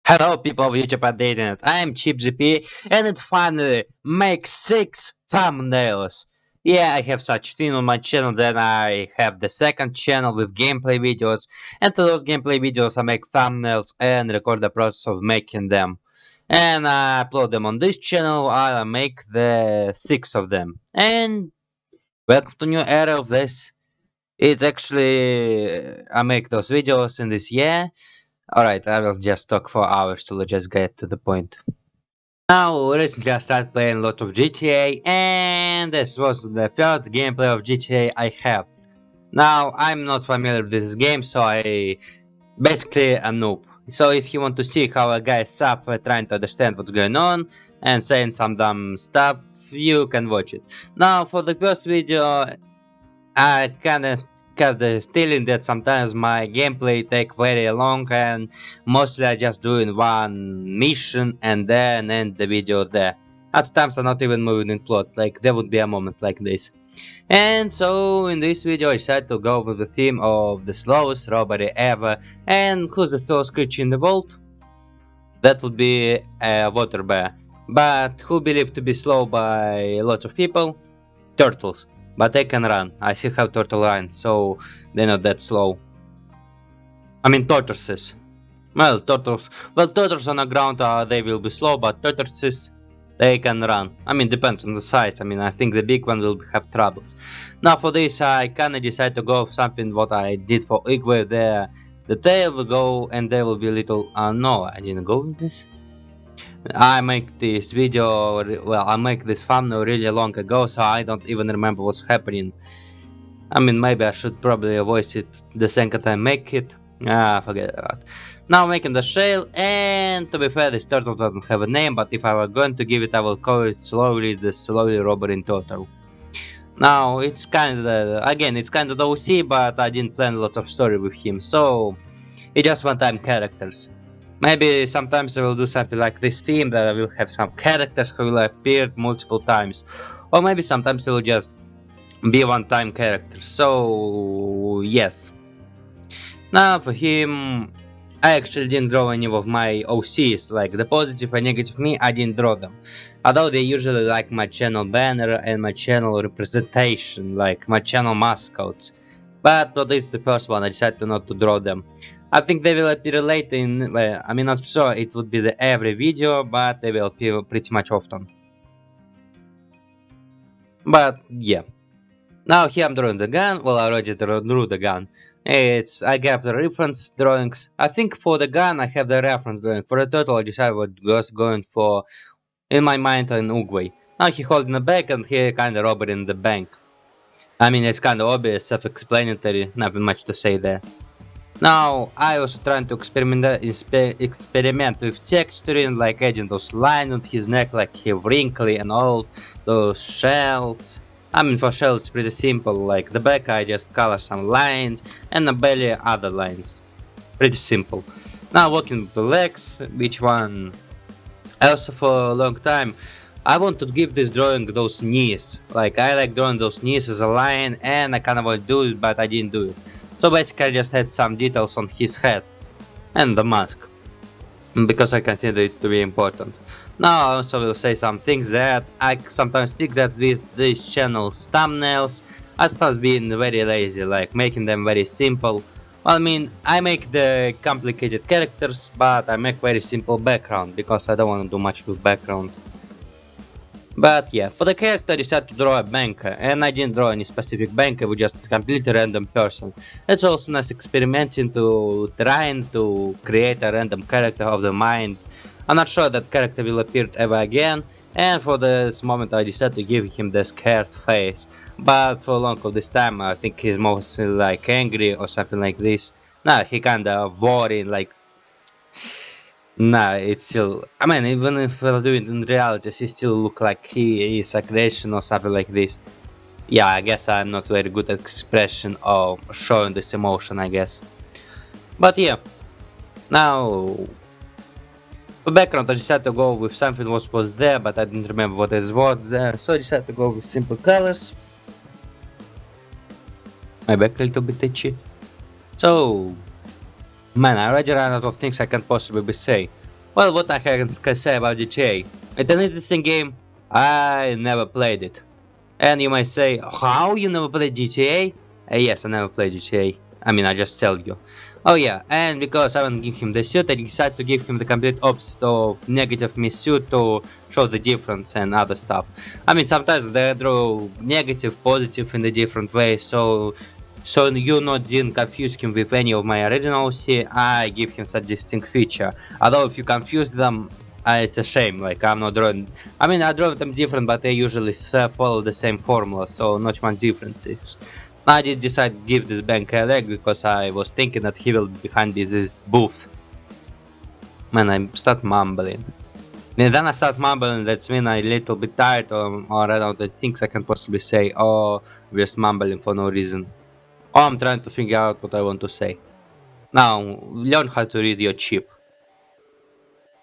Hello people of YouTube and the internet, I am CheapGP and it finally makes 6 thumbnails. Yeah, I have such thing on my channel, then I have the second channel with gameplay videos, and to those gameplay videos I make thumbnails and record the process of making them. And I upload them on this channel, I'll make the 6 of them. And welcome to new era of this. It's actually, I make those videos in this year. Alright, I will just talk for hours to just get to the point. Now, recently I started playing a lot of GTA, and this was the first gameplay of GTA I have. Now, I'm not familiar with this game, so I basically a noob. So if you want to see how a guy is up trying to understand what's going on and saying some dumb stuff, you can watch it. Now, for the first video, I kinda got the feeling that sometimes my gameplay take very long and mostly I just doing one mission and then end the video there. At times I'm not even moving in plot, like there would be a moment like this. And so in this video I decided to go with the theme of the slowest robbery ever, and who's the slowest creature in the world? That would be a water bear. But who believed to be slow by a lot of people? Turtles, but they can run. I see how turtle run, so they're not that slow. I mean tortoises. Well, turtles. Well, turtles on the ground, they will be slow, but tortoises, they can run. I mean, depends on the size. I mean, I think the big one will have troubles. Now for this, I kinda decide to go with something what I did for Igwe there. The tail will go, and there will be a little. No, I didn't go with this. I make this video, well, I make this thumbnail really long ago, so I don't even remember what's happening. I mean, maybe I should probably voice it the second time make it. Forget about it. Now making the shell, and to be fair, this turtle doesn't have a name, but if I were going to give it, I will call it slowly the slowly robber in turtle. Now, it's kinda, again, it's kinda the OC, but I didn't plan lots of story with him, so it's just one-time characters. Maybe sometimes I will do something like this theme, that I will have some characters who will appear multiple times. Or maybe sometimes it will just be one-time character. So, yes. Now for him, I actually didn't draw any of my OCs, like the positive and negative me, I didn't draw them. Although they usually like my channel banner and my channel representation, like my channel mascots. But for this the first one, I decided not to draw them. I think they will appear later in, I mean, not sure it would be the every video, but they will appear pretty much often. But yeah. Now here I'm drawing the gun. Well, I already drew the gun. I have the reference drawings. I think for the gun I have the reference drawing. For the turtle I decided what was going for in my mind an Uguay. Now he holding the bag and he kinda robbing the bank. I mean, it's kinda obvious, self-explanatory, nothing much to say there. Now I also trying to experiment with texturing, like adding those lines on his neck, like he wrinkly and all those shells. I mean, for shells it's pretty simple, like the back I just color some lines and the belly other lines. Pretty simple. Now working with the legs, which one also for a long time I want to give this drawing those knees. Like I like drawing those knees as a line, and I kinda want to do it, but I didn't do it. So basically I just had some details on his head and the mask, because I consider it to be important. Now I also will say some things that I sometimes think that with these channels thumbnails, I start being very lazy, like making them very simple. Well, I mean, I make the complicated characters, but I make very simple background, because I don't want to do much with background. But yeah, for the character I decided to draw a banker, and I didn't draw any specific banker, we just completely random person. It's also nice experimenting to trying to create a random character of the mind. I'm not sure that character will appear ever again, and for this moment I decided to give him the scared face. But for long of this time I think he's mostly like angry or something like this. Nah, he kinda worried, like nah, it's still. I mean, even if I do it in reality, he still look like he is aggression or something like this. Yeah, I guess I'm not very good at expression or showing this emotion, I guess. But yeah, now for background, I decided to go with something what was there, but I didn't remember what is what there, so I decided to go with simple colors. My back a little bit itchy. So, man, I already ran out of things I can possibly say. Well, what I can say about GTA? It's an interesting game. I never played it. And you might say, how you never played GTA? Yes, I never played GTA. I mean, I just tell you. Oh yeah, and because I want to give him the suit, I decided to give him the complete opposite of negative me suit to show the difference and other stuff. I mean, sometimes they draw negative, positive in a different way, so you not didn't confuse him with any of my original see, I give him such distinct feature. Although if you confuse them, it's a shame, like I'm not drawing, I mean I draw them different, but they usually follow the same formula, so not much differences. I did decide to give this bank a leg because I was thinking that he will be behind this booth. Man, I start mumbling. And then I start mumbling, that's mean I little bit tired or I don't know the things I can possibly say, or just mumbling for no reason. Or I'm trying to figure out what I want to say. Now, learn how to read your chip.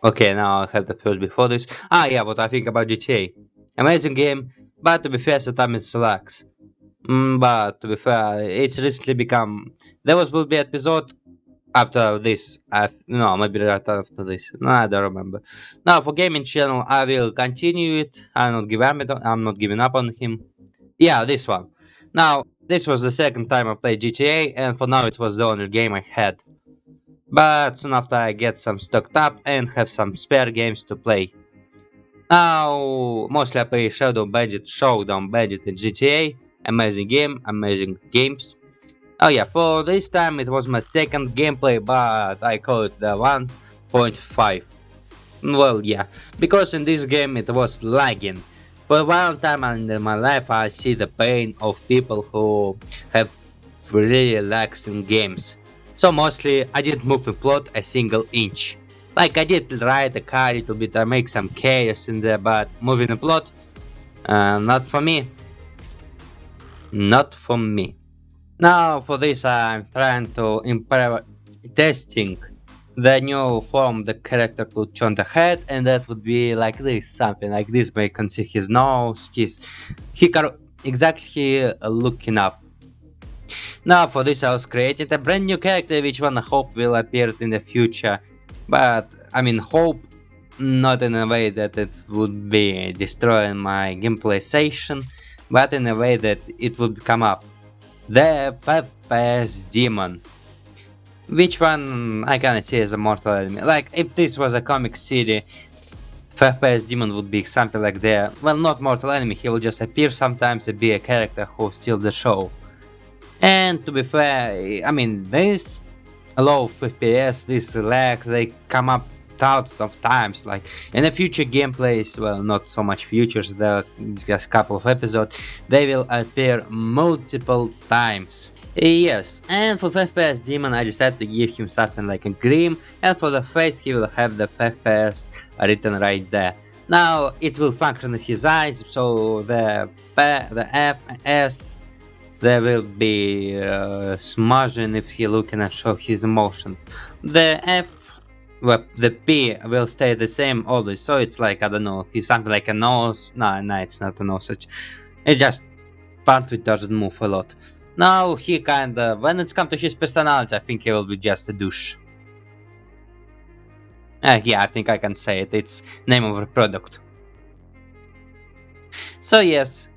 Okay, now I have the first before this. Ah, yeah, what I think about GTA. Amazing game, but to be fair, sometimes it sucks. But to be fair, it's recently become. There will be episode after this. No, maybe right after this. No, I don't remember. Now for gaming channel, I will continue it. I'm not giving up on him. Yeah, this one. Now, this was the second time I played GTA, and for now it was the only game I had. But soon after I get some stocked up and have some spare games to play. Now, mostly I play Showdown Bandit and GTA. Amazing game, amazing games. Oh yeah, for this time it was my second gameplay, but I call it the 1.5. Well, yeah, because in this game it was lagging. For one time in my life I see the pain of people who have really lags in games. So mostly I didn't move the plot a single inch. Like I did ride the car a little bit, I make some chaos in there, but moving the plot, not for me. Not for me. Now for this I'm trying to improve testing the new form the character could turn the head, and that would be like this, something like this, where you can see his nose, he can exactly looking up. Now for this I was creating a brand new character which one I hope will appear in the future, but I mean hope not in a way that it would be destroying my gameplay session, but in a way that it would come up. The FPS demon. Which one I cannot see as a mortal enemy. Like if this was a comic city, FPS demon would be something like that. Well, not mortal enemy, he will just appear sometimes and be a character who steals the show. And to be fair, I mean this low FPS, these lags, they come up thousands of times. Like in the future gameplays, well, not so much futures, there are just a couple of episodes, they will appear multiple times. Yes, and for FPS demon I decided to give him something like a grim, and for the face he will have the FPS written right there. Now it will function as his eyes, so the FPS they will be smudging if he looking and show his emotions. The the P will stay the same always, so it's like, I don't know, he's something like a nose. No, it's not a nose, it's just part which doesn't move a lot. Now he kinda, when it's come to his personality, I think he will be just a douche. Yeah, I think I can say it, it's name of a product. So yes,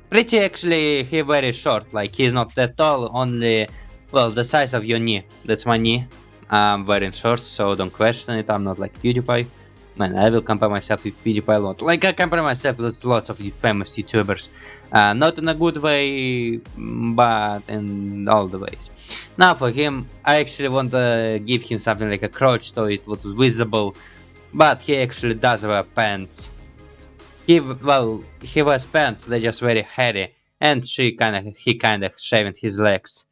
pretty actually, he very short, like he's not that tall, only, well, the size of your knee. That's my knee. I'm wearing shorts, so don't question it, I'm not like PewDiePie. Man, I will compare myself with PewDiePie a lot. Like I compare myself with lots of famous YouTubers. Not in a good way, but in all the ways. Now for him, I actually want to give him something like a crotch so it was visible. But he actually does wear pants. He wears pants, they're just very hairy. And he kinda shaving his legs.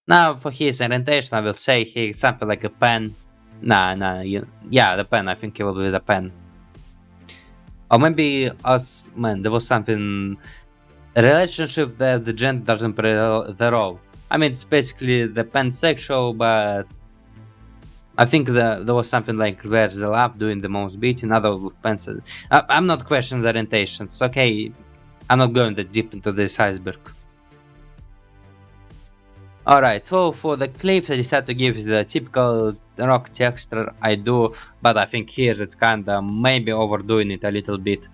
Now for his orientation, I will say he's something like a pen. Yeah, the pen, I think it will be the pen. Or maybe us, man, there was something, a relationship that the gender doesn't play the role. I mean, it's basically the pansexual, but I think there was something like where's the love doing the most beating, other with pencil. I'm not questioning the orientations, okay, I'm not going that deep into this iceberg. Alright, so for the clips I decided to give the typical rock texture, I do, but I think here it's kinda maybe overdoing it a little bit.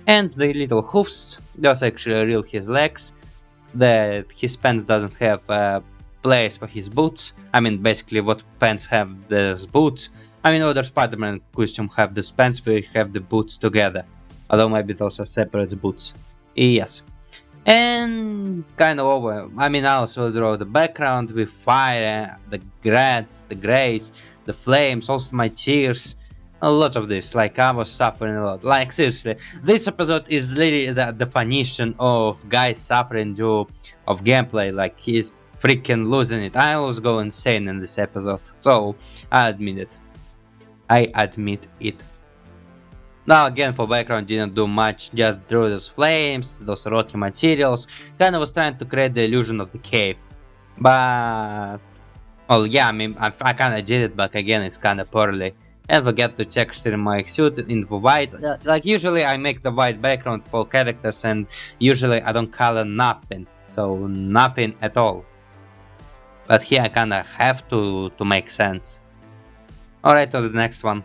And the little hoofs, those actually real his legs, that his pants doesn't have a place for his boots. I mean, basically what pants have those boots. I mean, other Spider-Man costume have those pants, we have the boots together. Although maybe those are separate boots. Yes. And kind of over. I mean, I also draw the background with fire, the grads, the grays, the flames, also my tears. A lot of this. Like, I was suffering a lot. Like, seriously, this episode is literally the definition of guys suffering due of gameplay. Like, he's freaking losing it. I always go insane in this episode. So, I admit it. I admit it. Now again, for background didn't do much, just drew those flames, those rocky materials, kinda was trying to create the illusion of the cave. But... well yeah, I mean, I kinda did it, but again it's kinda poorly. And forget to texture my suit in the white. Like usually I make the white background for characters and usually I don't color nothing. So nothing at all. But here I kinda have to make sense. Alright, to the next one.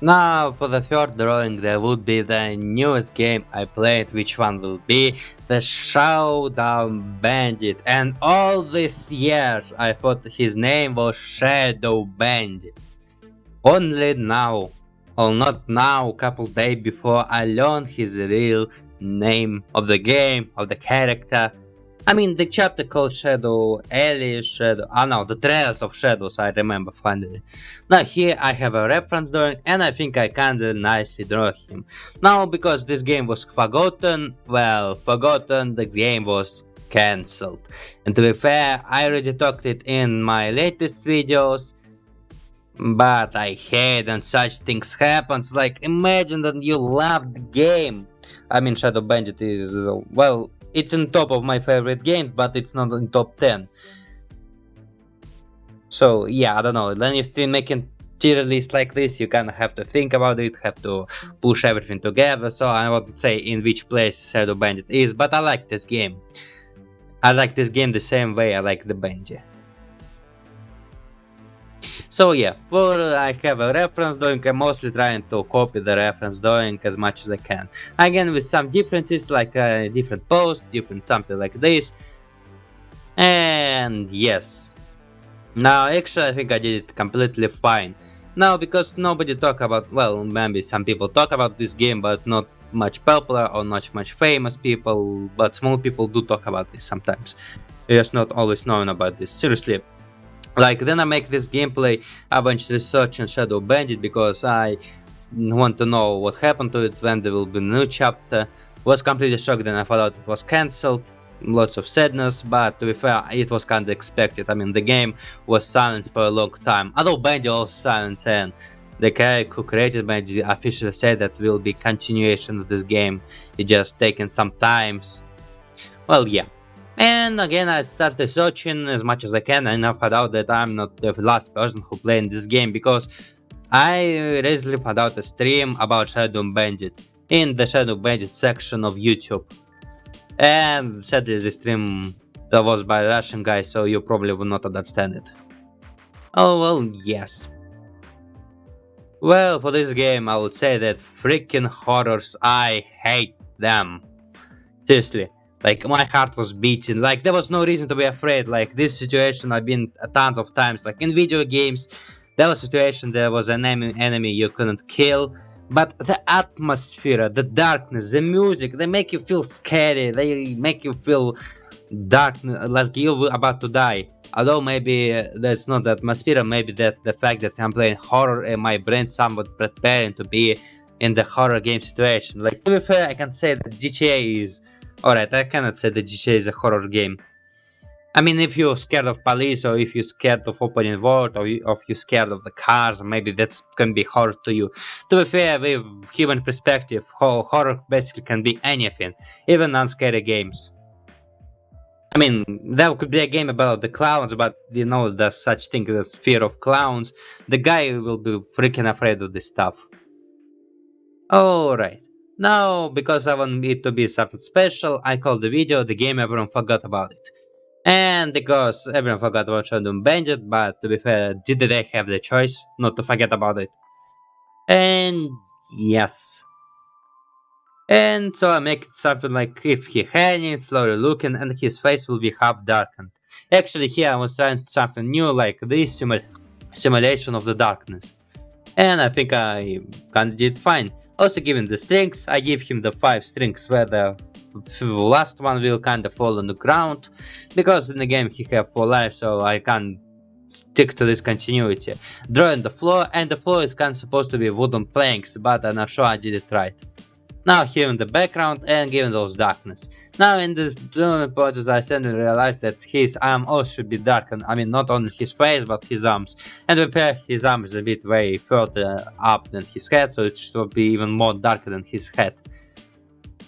Now for the third drawing there would be the newest game I played, which one will be the Showdown Bandit, and all these years I thought his name was Shadow Bandit. Only now, or not now, couple days before I learned his real name of the game, of the character. I mean, the chapter called Shadow Ellie, Shadow... oh no, the Trails of Shadows, I remember finally. Now here I have a reference drawing and I think I kinda nicely draw him. Now, because this game was forgotten, well, forgotten, the game was cancelled. And to be fair, I already talked it in my latest videos. But I hate when such things happens, like imagine that you love the game. I mean, Shadow Bandit is, well, it's in top of my favorite games, but it's not in top 10. So yeah, I don't know, then if you're making tier list like this, you kinda have to think about it, have to push everything together, so I won't say in which place Shadow Bandit is, but I like this game. I like this game the same way I like the Bandit. So yeah, for I have a reference drawing, I'm mostly trying to copy the reference drawing as much as I can. Again, with some differences, like different post, different something like this. And yes. Now actually I think I did it completely fine. Now because nobody talk about, well, maybe some people talk about this game, but not much popular or not much famous people, but small people do talk about this sometimes. They're just not always knowing about this, seriously. Like, then I make this gameplay, I went to search in Shadow Bandit because I want to know what happened to it, when there will be a new chapter. Was completely shocked, then I found out it was cancelled. Lots of sadness, but to be fair, it was kinda expected. I mean, the game was silent for a long time. Although Bandit also silent, and the guy who created Bandit officially said that will be continuation of this game. It just taken some times. Well, yeah. And again, I started searching as much as I can, and I found out that I'm not the last person who played this game, because I recently found out a stream about Shadow Bandit in the Shadow Bandit section of YouTube. And sadly the stream that was by a Russian guy, so you probably will not understand it. Oh well, yes. Well, for this game I would say that freaking horrors, I hate them. Seriously. Like, my heart was beating, like, there was no reason to be afraid. Like, this situation I've been tons of times, like, in video games, there was a situation there was an enemy you couldn't kill, but the atmosphere, the darkness, the music, they make you feel scary, they make you feel dark, like you're about to die. Although maybe that's not the atmosphere, maybe that the fact that I'm playing horror and my brain somewhat preparing to be in the horror game situation. Like, to be fair, I can say that GTA is... alright, I cannot say that GTA is a horror game. I mean, if you're scared of police, or if you're scared of opening world, or if you're scared of the cars, maybe that can be horror to you. To be fair, with human perspective, horror basically can be anything, even non-scary games. I mean, there could be a game about the clowns, but you know, there's such thing as fear of clowns. The guy will be freaking afraid of this stuff. Alright. Now, because I want it to be something special, I called the video The Game Everyone Forgot About It. And because everyone forgot about Showdown Bandit, but to be fair, did they have the choice not to forget about it? And yes. And so I make it something like if he hanging, slowly looking, and his face will be half darkened. Actually, here I was trying something new like this simulation of the darkness. And I think I kinda did fine. Also given the strings, I give him the 5 strings where the last one will kinda fall on the ground, because in the game he have 4 lives, so I can't stick to this continuity. Drawing the floor, and the floor is kinda supposed to be wooden planks, but I'm not sure I did it right. Now here in the background and given those darkness. Now in the drawing process I suddenly realized that his arm also should be darkened. I mean not only his face but his arms. And repair his arm is a bit way further up than his head, so it should be even more darker than his head.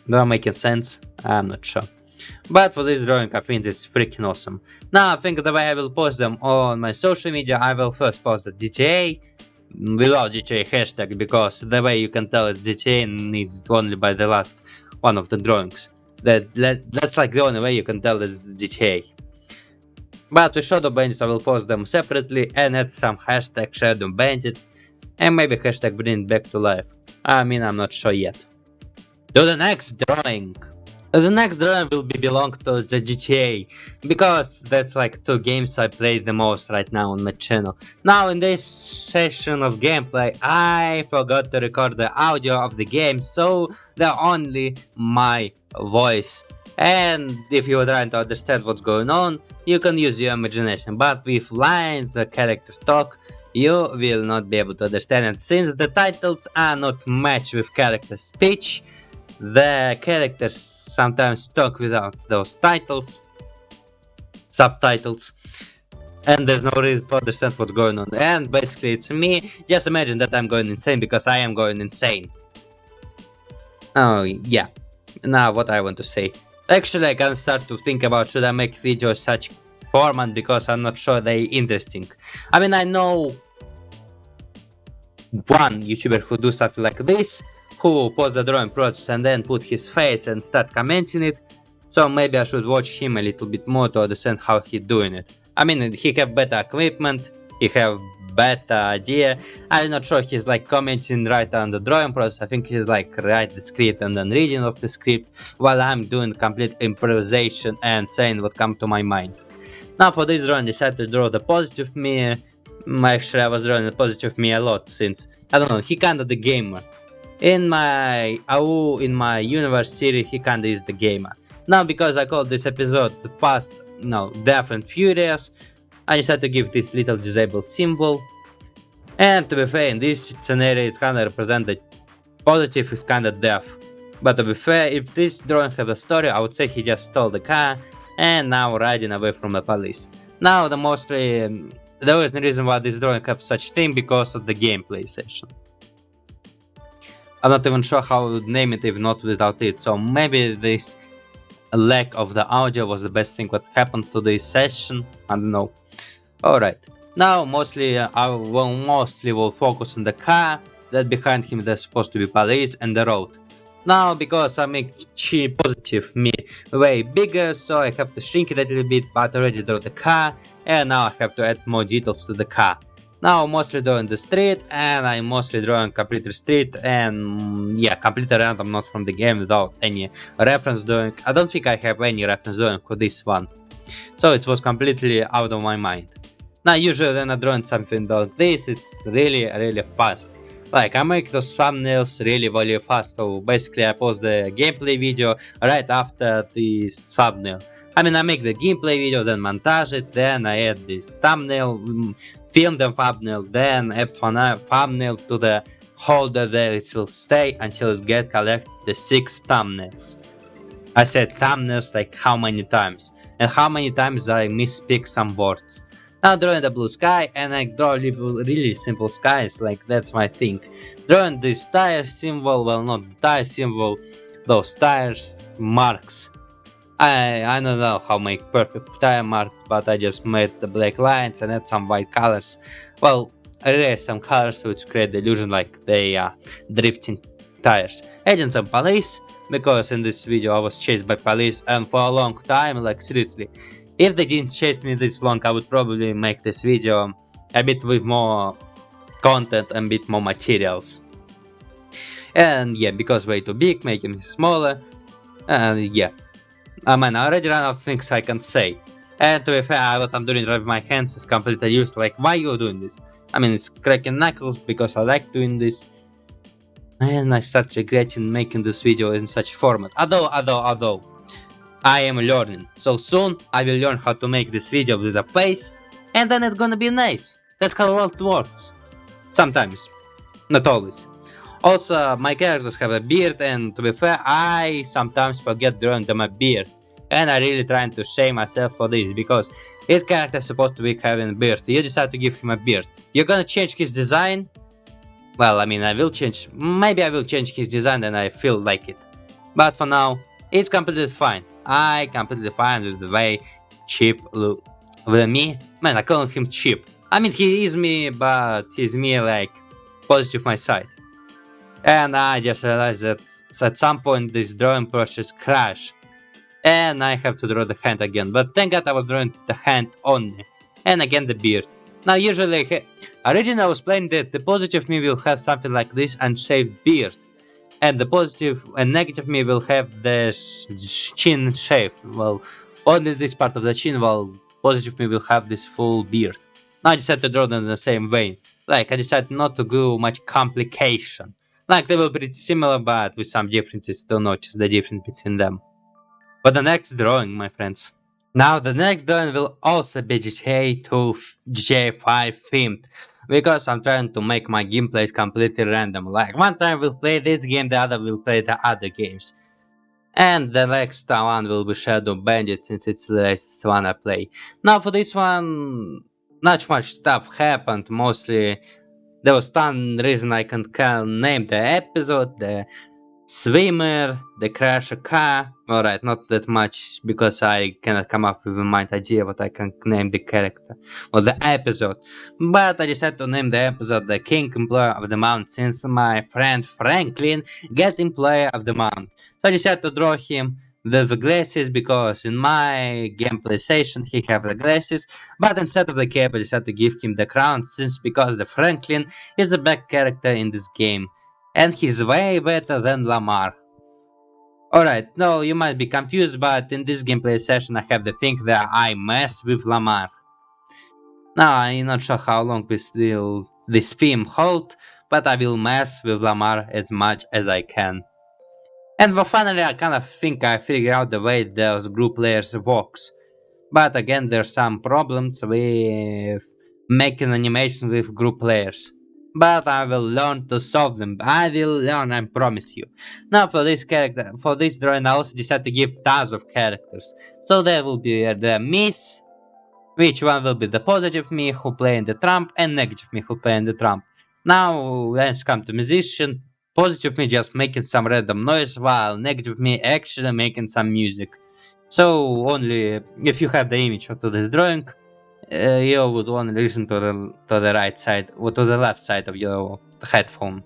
Do I making sense? I'm not sure. But for this drawing I think it's freaking awesome. Now I think the way I will post them on my social media, I will first post the GTA without GTA hashtag, because the way you can tell it's GTA needs only by the last one of the drawings. That's like the only way you can tell it's GTA. But with Showdown Bandit I will post them separately and add some hashtag Showdown Bandit and maybe hashtag bring it back to life. I mean I'm not sure yet. To the next drawing. The next drawing will belong to the GTA, because that's like 2 games I play the most right now on my channel. Now in this session of gameplay I forgot to record the audio of the game, so they're only my voice. And if you're trying to understand what's going on, you can use your imagination, but with lines the characters talk, you will not be able to understand it. Since the titles are not matched with character speech, the characters sometimes talk without those subtitles, and there's no reason to understand what's going on. And basically it's me. Just imagine that I'm going insane, because I am going insane. Oh yeah. Now what I want to say. Actually I can start to think about should I make videos such format, because I'm not sure they interesting. I mean I know one YouTuber who do something like this, who pause the drawing process and then put his face and start commenting it, so maybe I should watch him a little bit more to understand how he doing it. I mean he have better equipment, he have better idea. I'm not sure he's like commenting right on the drawing process. I think he's like write the script and then reading of the script, while I'm doing complete improvisation and saying what come to my mind. Now for this drawing I decided to draw the positive me. Actually I was drawing the positive me a lot, since I don't know, he kinda the gamer. In my universe series he kinda is the gamer. Now because I called this episode Death and Furious, I decided to give this little disabled symbol. And to be fair, in this scenario it's kinda represent the positive is kinda death. But to be fair, if this drawing have a story, I would say he just stole the car and now riding away from the police. Now the only reason why this drawing have such thing, because of the gameplay session. I'm not even sure how I would name it if not without it, so maybe this lack of the audio was the best thing what happened to this session, I don't know. Alright, now I will focus on the car, that behind him there's supposed to be police, and the road. Now because I make positive me way bigger, so I have to shrink it a little bit, but I already drew the car, and now I have to add more details to the car. Now I'm mostly drawing the street, and I'm mostly drawing complete street, and yeah, completely random, not from the game, without any reference doing. I don't think I have any reference doing for this one, so it was completely out of my mind. Now usually when I'm drawing something like this, it's really fast. Like I make those thumbnails really fast, so basically I post the gameplay video right after this thumbnail. I mean I make the gameplay video, then montage it, then I add this thumbnail, film the thumbnail, then add thumbnail to the holder there it will stay until it collect the 6 thumbnails. I said thumbnails like how many times, and how many times I misspeak some words. Now drawing the blue sky, and I draw really simple skies, like that's my thing. Drawing this tire symbol, well not the tire symbol, those tires marks. I don't know how to make perfect tire marks, but I just made the black lines and add some white colors. Well, I erase some colors which create the illusion like they are drifting tires. Adding some police, because in this video I was chased by police, and for a long time, like seriously, If they didn't chase me this long, I would probably make this video a bit with more content and a bit more materials. And yeah, because way too big, making me smaller. And yeah, I mean, I already ran out of things I can say. And to be fair, what I'm doing with my hands is completely useless. Like, why you doing this? I mean, it's cracking knuckles because I like doing this. And I start regretting making this video in such format. Although, I am learning. So soon, I will learn how to make this video with a face. And then it's gonna be nice. That's how the world works. Sometimes. Not always. Also, my characters have a beard, and to be fair, I sometimes forget drawing them a beard. And I really trying to shame myself for this, because his character is supposed to be having a beard. You decide to give him a beard. You're gonna change his design? Well, I mean, I will change. Maybe I will change his design and I feel like it. But for now, it's completely fine. I completely fine with the way cheap look. With me? Man, I call him cheap. I mean, he is me, but he's me like positive my side. And I just realized that at some point this drawing process crashed. And I have to draw the hand again. But thank God I was drawing the hand only. And again the beard. Now usually, originally I was playing that the positive me will have something like this unshaved beard. And the positive and negative me will have the chin shave. Well, only this part of the chin, while positive me will have this full beard. Now I decided to draw them in the same way. Like, I decided not to go much complication. Like, they will be pretty similar, but with some differences to notice the difference between them. But the next drawing, my friends. Now, the next drawing will also be GTA 2, GTA 5 themed. Because I'm trying to make my gameplays completely random. Like, one time we'll play this game, the other will play the other games. And the next one will be Showdown Bandit, since it's the latest one I play. Now, for this one, not much stuff happened, mostly there was some reason I can name the episode, the swimmer, the crash a car. Alright, not that much because I cannot come up with a mind idea what I can name the character or the episode. But I decided to name the episode the King Employer of the Month, since my friend Franklin get Employer of the Month. So I decided to draw him with the glasses, because in my gameplay session he have the glasses, but instead of the cape I decided to give him the crown, since because the Franklin is a back character in this game. And he's way better than Lamar. Alright, no, you might be confused, but in this gameplay session I have the thing that I mess with Lamar. Now, I'm not sure how long this theme hold, but I will mess with Lamar as much as I can. And well, finally I kind of think I figured out the way those group players works. But again, there's some problems with making animations with group players. But I will learn to solve them. I will learn, I promise you. Now for this drawing I also decided to give tons of characters. So there will be the Miss, which one will be the positive me who play in the trump, and negative me who play in the trump. Now let's come to musician. Positive me just making some random noise, while negative me actually making some music. So only if you have the image to this drawing, you would only listen to the right side or to the left side of your headphone.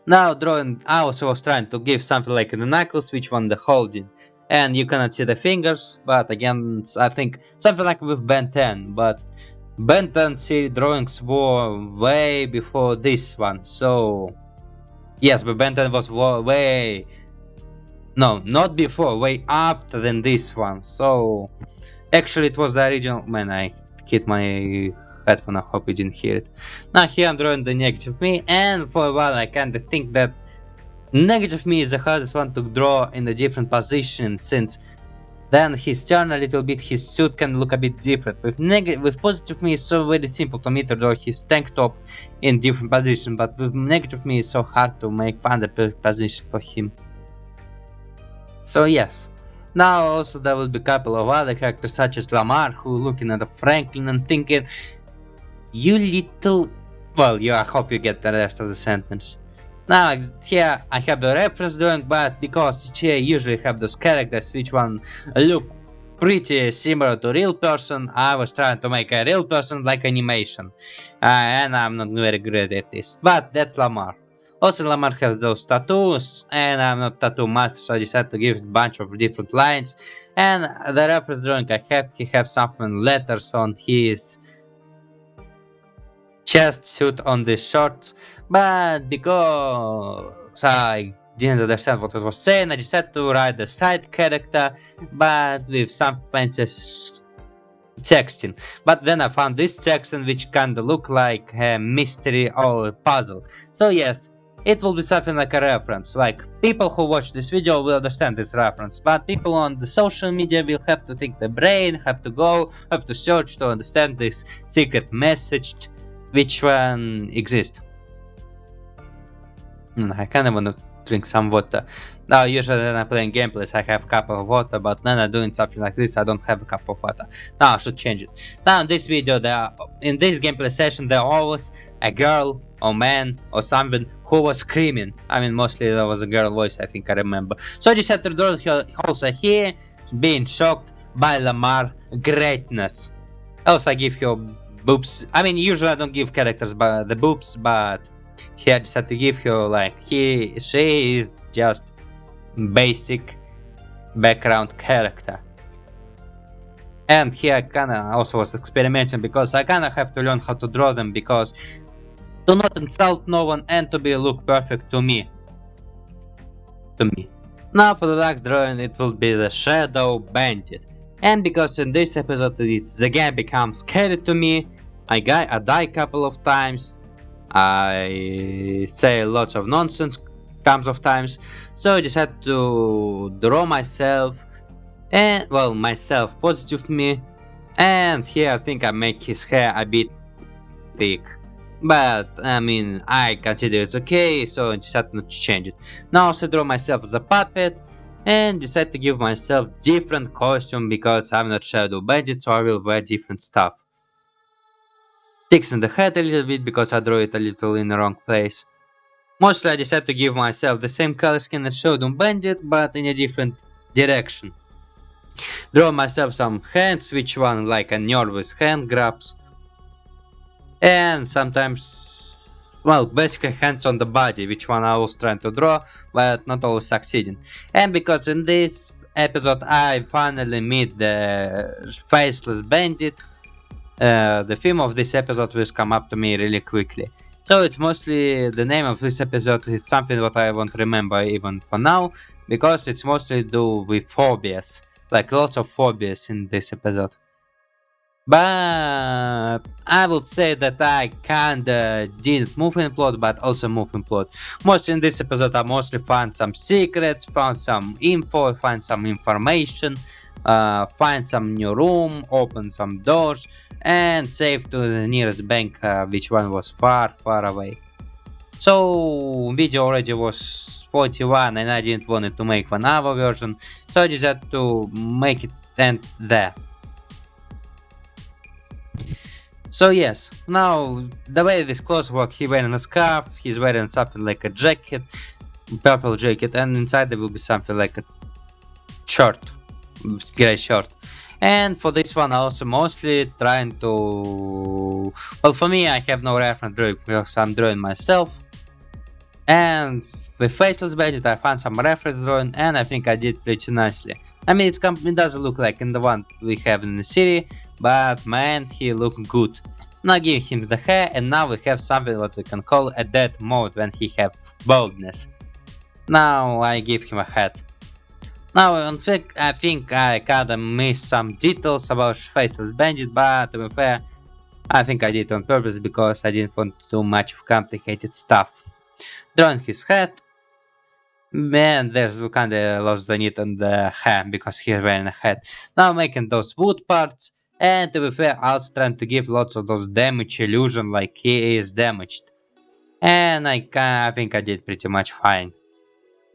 Now drawing, I also was trying to give something like the knuckles, which one the holding, and you cannot see the fingers, but again I think something like with Ben 10, but Ben 10 series drawings were way before this one, so yes, but Ben 10 was way, no, not before, way after than this one, so actually it was the original. Man, I hit my headphone, I hope you didn't hear it. Now here I'm drawing the negative me, and for a while I kinda think that negative me is the hardest one to draw in a different position, since then his turn a little bit, his suit can look a bit different. With positive me it's so very simple to me to draw his tank top in different position, but with negative me it's so hard to make find the perfect position for him. So yes. Now also there will be a couple of other characters such as Lamar, who looking at Franklin and thinking, you little... Well, I hope you get the rest of the sentence. Now here I have the reference drawing, but because here usually have those characters which one look pretty similar to real person, I was trying to make a real person like animation. And I'm not very good at this, but that's Lamar. Also, Lamar has those tattoos, and I'm not tattoo master, so I decided to give it a bunch of different lines. And the reference drawing I have, he have something letters on his chest suit on the shorts, but because I didn't understand what it was saying, I decided to write the side character, but with some fancy texting. But then I found this texting which kinda look like a mystery or a puzzle. So yes, it will be something like a reference. Like, people who watch this video will understand this reference, but people on the social media will have to think the brain, have to search to understand this secret message which one exists. I kinda wanna drink some water. Now, usually when I'm playing gameplays, I have a cup of water, but when I'm doing something like this, I don't have a cup of water. Now, I should change it. Now, in this video, in this gameplay session, there always a girl or man or something who was screaming. I mean, mostly there was a girl voice, I think I remember. So I decided to draw her also here, being shocked by Lamar greatness. Also, I give her boobs. I mean, usually I don't give characters the boobs, but here I decided to give her like she is just basic background character. And here I kinda also was experimenting because I kinda have to learn how to draw them, because to not insult no one and to be look perfect to me. Now for the next drawing it will be the Showdown Bandit. And because in this episode the game becomes scary to me, I die a couple of times, I say lots of nonsense tons of times, so I decided to draw myself, and well, myself positive me, and here I think I make his hair a bit thick, but I mean I consider it's okay, so I decided not to change it. Now I also draw myself as a puppet, and decide to give myself different costume because I'm not Showdown Bandit, so I will wear different stuff. Fixing the head a little bit because I drew it a little in the wrong place. Mostly I decided to give myself the same color skin as Showdown Bandit, but in a different direction. Draw myself some hands, which one like a nerd with hand grabs. And sometimes, well, basically hands on the body, which one I was trying to draw, but not always succeeding. And because in this episode I finally meet the faceless bandit, the theme of this episode will come up to me really quickly. So it's mostly the name of this episode is something that I won't remember even for now, because it's mostly do with phobias, like lots of phobias in this episode. But I would say that I kinda didn't move in plot, but also move in plot. Mostly in this episode I mostly found some secrets, found some info, find some information, find some new room, open some doors, and save to the nearest bank, which one was far away. So video already was 41 and I didn't want it to make another version, so I decided to make it end there. So yes, now the way this clothes work, he's wearing a scarf, he's wearing something like a jacket, purple jacket, and inside there will be something like a shirt, gray shirt. And for this one I also mostly trying to, well, for me I have no reference drawing because I'm drawing myself. And with Faceless Bandit I found some reference drawing and I think I did pretty nicely. I mean it doesn't look like in the one we have in the city, but man, he looked good. Now give him the hair, and now we have something what we can call a dead mode when he have boldness. Now I give him a hat. Now I think I kinda missed some details about Faceless Bandit, but to be fair, I think I did it on purpose because I didn't want to do much of complicated stuff. Drawing his hat, man, there's we kinda lost the need on the hair because he's wearing a hat. Now making those wood parts, and to be fair, I was trying to give lots of those damage illusion like he is damaged. And I think I did pretty much fine.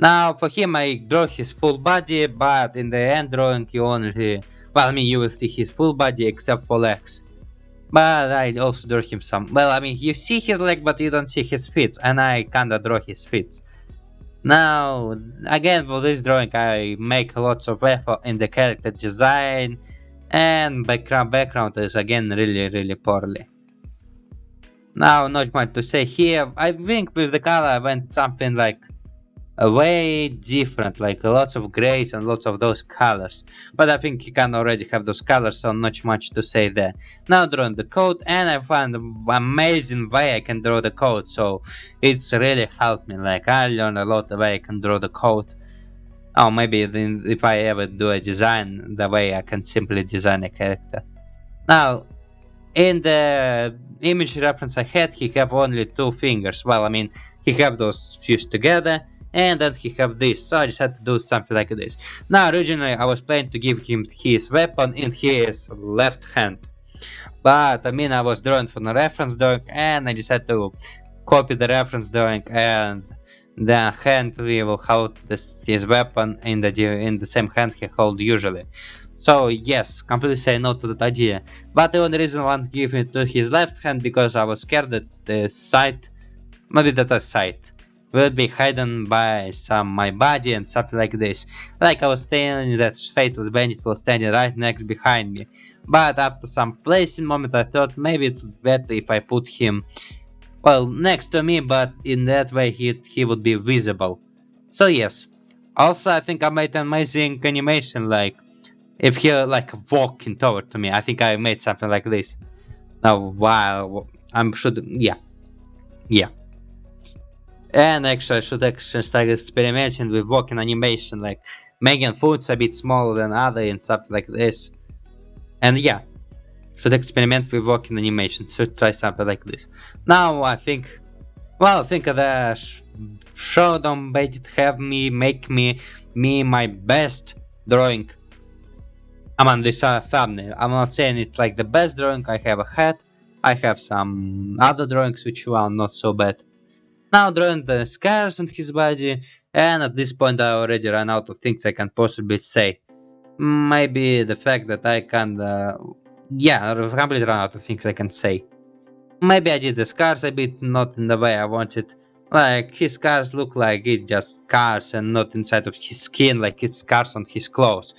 Now for him I draw his full body, but in the end drawing you only, well, I mean you will see his full body except for legs. But I also draw him some, well, I mean you see his leg but you don't see his feet, and I kinda draw his feet. Now again for this drawing I make lots of effort in the character design, and background is again really poorly. Now, not much to say here. I think with the color I went something like way different, like lots of grays and lots of those colors. But I think you can already have those colors, so not much to say there. Now drawing the code, and I found an amazing way I can draw the code, so it's really helped me. Like I learned a lot the way I can draw the code. Oh, maybe then if I ever do a design, the way I can simply design a character. Now, in the image reference I had, he have only 2 fingers. Well, I mean, he have those fused together, and then he have this, so I just had to do something like this. Now, originally I was planning to give him his weapon in his left hand, but I mean, I was drawing from the reference drawing, and I just had to copy the reference drawing, and the hand we will hold his weapon in the same hand he hold usually. So yes, completely say no to that idea. But the only reason I want to give it to his left hand because I was scared that the sight, maybe that a sight, will be hidden by my body and something like this. Like I was saying, that faceless bandit was standing right next behind me. But after some placing moment, I thought maybe it would be better if I put him, well, next to me, but in that way he would be visible. So yes. Also, I think I made an amazing animation, like if he like walking toward to me. I think I made something like this. Now while I'm should yeah. And actually I should actually start experimenting with walking animation, like making foods a bit smaller than other and stuff like this. And yeah, should experiment with walking animation, should try something like this. Now I think, well, I think the Showdown Bandit have make me my best drawing among this thumbnail. I'm not saying it's like the best drawing I have had. I have some other drawings which are not so bad. Now drawing the scars on his body, and at this point I already ran out of things I can possibly say. Maybe the fact that I can, yeah, I've completely run out of things I can say. Maybe I did the scars a bit not in the way I wanted. Like his scars look like it's just scars and not inside of his skin, like it's scars on his clothes.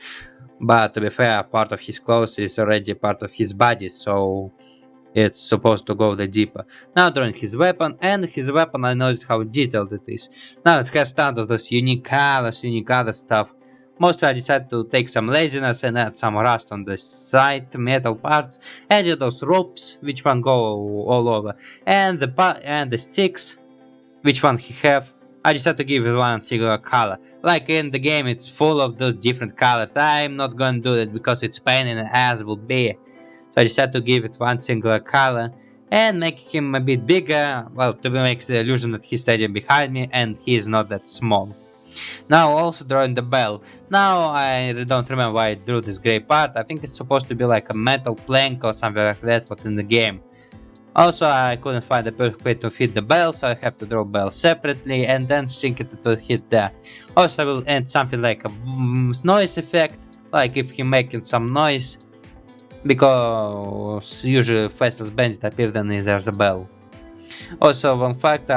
But to be fair, part of his clothes is already part of his body, so it's supposed to go the deeper. Now drawing his weapon, and his weapon I noticed how detailed it is. Now it has tons of those unique colors, unique other stuff. Mostly I decided to take some laziness and add some rust on the side metal parts, and those ropes which one go all over, and the sticks which one he have. I decided to give it one singular color. Like in the game it's full of those different colors. I'm not gonna do that because it's pain in the ass will be. So I decided to give it one singular color and make him a bit bigger, well, to make the illusion that he's standing behind me and he is not that small. Now also drawing the bell. Now I don't remember why I drew this gray part. I think it's supposed to be like a metal plank or something like that, but in the game. Also I couldn't find the perfect way to fit the bell, so I have to draw bell separately and then shrink it to hit there. Also I will add something like a noise effect, like if he's making some noise, because usually fastest bandit appear then there's a bell. Also one fact,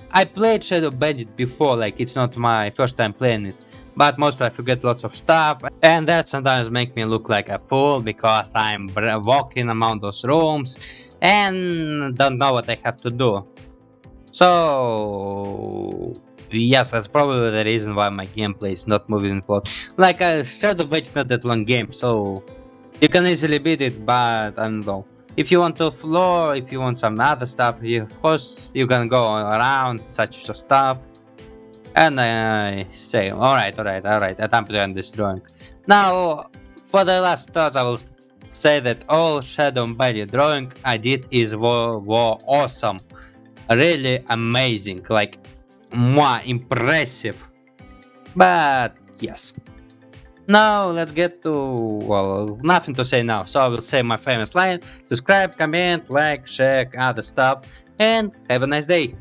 I played Shadow Bandit before, like it's not my first time playing it, but mostly I forget lots of stuff, and that sometimes make me look like a fool because I'm walking among those rooms and don't know what I have to do. So yes, that's probably the reason why my gameplay is not moving in plot. Like Shadow Bandit not that long game, so you can easily beat it, but I don't know. If you want to floor, if you want some other stuff, of course you can go around such stuff. And I say, alright, time to end this drawing. Now, for the last thoughts, I will say that all Shadow Bandit drawing I did were awesome. Really amazing, like, more impressive. But, yes. Now let's get to, well, nothing to say now, so I will say my famous line: subscribe, comment, like, share, other stuff, and have a nice day.